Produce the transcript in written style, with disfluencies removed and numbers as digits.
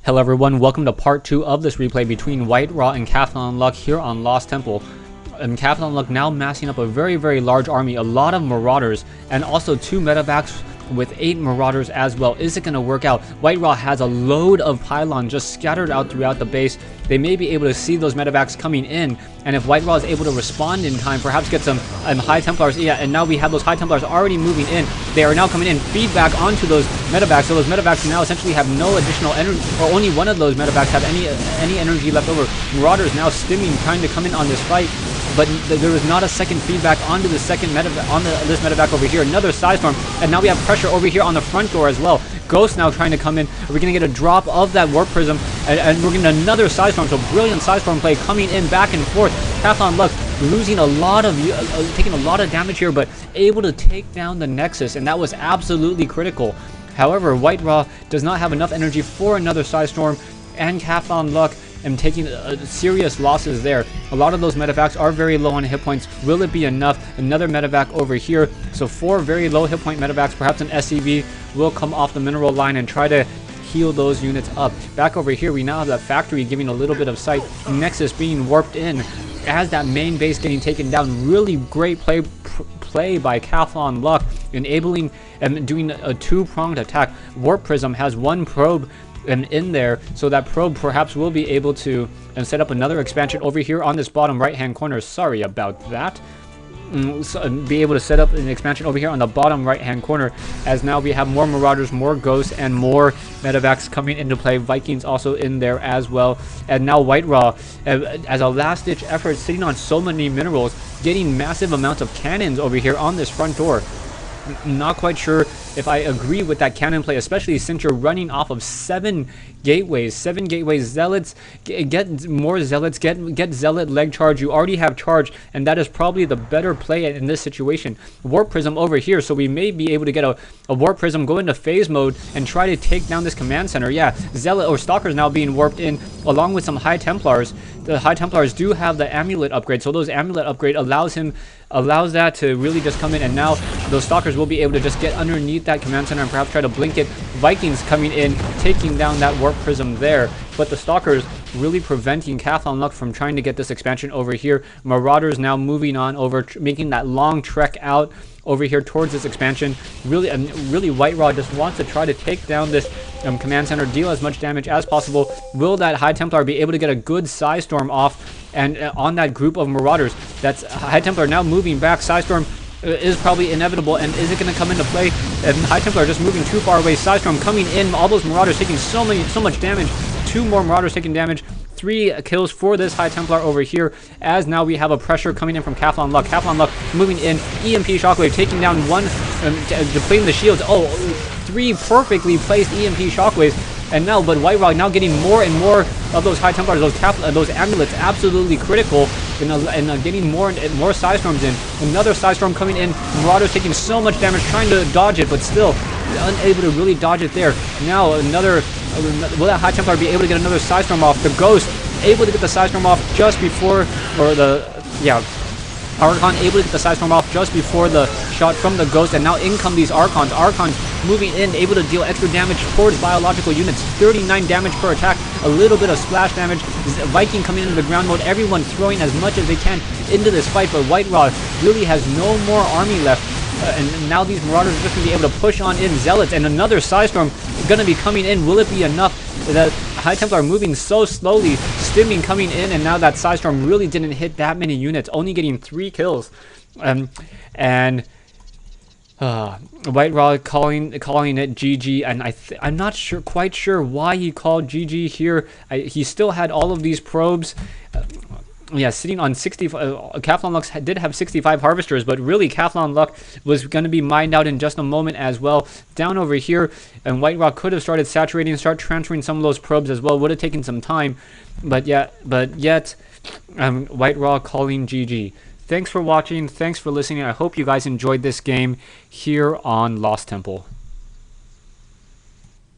Hello everyone, welcome to part 2 of this replay between WhiteRa and CauthonLuck here on Lost Temple. And CauthonLuck now massing up a very large army, a lot of marauders, and also 2 medevacs with 8 marauders as well. Is it going to work out? WhiteRa has a load of pylons just scattered out throughout the base. They may be able to see those medevacs coming in, and if WhiteRa is able to respond in time, perhaps get some High Templars. Yeah, and now we have those High Templars already moving in. They are now coming in, feedback onto those medevacs, so those medevacs now essentially have no additional energy, or only one of those medevacs have any energy left over. Marauders now stimming, trying to come in on this fight, but there was not a second feedback onto the second medevac, on this medevac over here. Another Psystorm, and now we have pressure over here on the front door as well. Ghost now trying to come in. We're going to get a drop of that Warp Prism, and we're getting another Psystorm. So brilliant Psystorm play coming in back and forth. CauthonLuck losing a lot of, taking a lot of damage here, but able to take down the Nexus, and that was absolutely critical. However, WhiteRa does not have enough energy for another Psystorm, and CauthonLuck and taking serious losses there. A lot of those medevacs are very low on hit points. Will it be enough? Another medevac over here. So 4 very low hit point medevacs. Perhaps an SCV will come off the mineral line and try to heal those units up. Back over here, we now have that factory giving a little bit of sight. Nexus being warped in as that main base getting taken down. Really great play by CauthonLuck, enabling and doing a 2-pronged attack. Warp Prism has 1 probe in there, so that probe perhaps will be able to set up another expansion over here on this bottom right hand corner. Sorry about that. Be able to set up an expansion over here on the bottom right hand corner, as now we have more marauders, more ghosts, and more medevacs coming into play. Vikings also in there as well, and now WhiteRa as a last ditch effort, sitting on so many minerals, getting massive amounts of cannons over here on this front door. Not quite sure if I agree with that cannon play, especially since you're running off of 7 gateways. Zealots, get more zealots, get zealot leg charge. You already have charge, and that is probably the better play in this situation. Warp Prism over here, so we may be able to get a Warp Prism, go into phase mode, and try to take down this command center. Yeah, zealot or stalkers now being warped in, along with some High Templars. The High Templars do have the amulet upgrade, so those amulet upgrade allows that to really just come in, and now those stalkers will be able to just get underneath that command center and perhaps try to blink it. Vikings coming in, taking down that Warp Prism there, but the stalkers really preventing CauthonLuck from trying to get this expansion over here. Marauders now moving on over, making that long trek out over here towards this expansion. Really WhiteRa just wants to try to take down this command center, deal as much damage as possible. Will that High Templar be able to get a good Psystorm off and on that group of marauders? That's High Templar now moving back. Psystorm is probably inevitable, and is it going to come into play? And High Templar just moving too far away. Psystorm coming in, all those marauders taking so much damage. 2 more marauders taking damage. 3 kills for this High Templar over here, as now we have a pressure coming in from CauthonLuck. CauthonLuck moving in, EMP Shockwave taking down 1, depleting the shields. Oh, 3 perfectly placed EMP Shockwaves, and now, but WhiteRa now getting more and more of those High Templars, those amulets, absolutely critical, and getting more and more Psystorms in. Another Psystorm coming in, Marauders taking so much damage, trying to dodge it, but still unable to really dodge it there. Now another, will that High Templar be able to get another Psystorm off? The Ghost able to get the Psystorm off just before, or Archon able to get the Psystorm off just before the shot from the Ghost, and now in come these Archons. Archons moving in, able to deal extra damage towards biological units. 39 damage per attack, a little bit of splash damage. Viking coming into the ground mode, everyone throwing as much as they can into this fight, but WhiteRa really has no more army left. And now these Marauders are just going to be able to push on in. Zealots and another Psystorm going to be coming in. Will it be enough? That High Templar moving so slowly, stimming coming in, and now that Psystorm really didn't hit that many units, only getting 3 kills. And WhiteRa calling it GG, and I'm not quite sure why he called GG here. He still had all of these probes. Yeah, sitting on 65. CauthonLuck did have 65 harvesters, but really CauthonLuck was going to be mined out in just a moment as well. Down over here, and WhiteRa could have started saturating, start transferring some of those probes as well. Would have taken some time, but yet WhiteRa calling GG. Thanks for watching. Thanks for listening. I hope you guys enjoyed this game here on Lost Temple.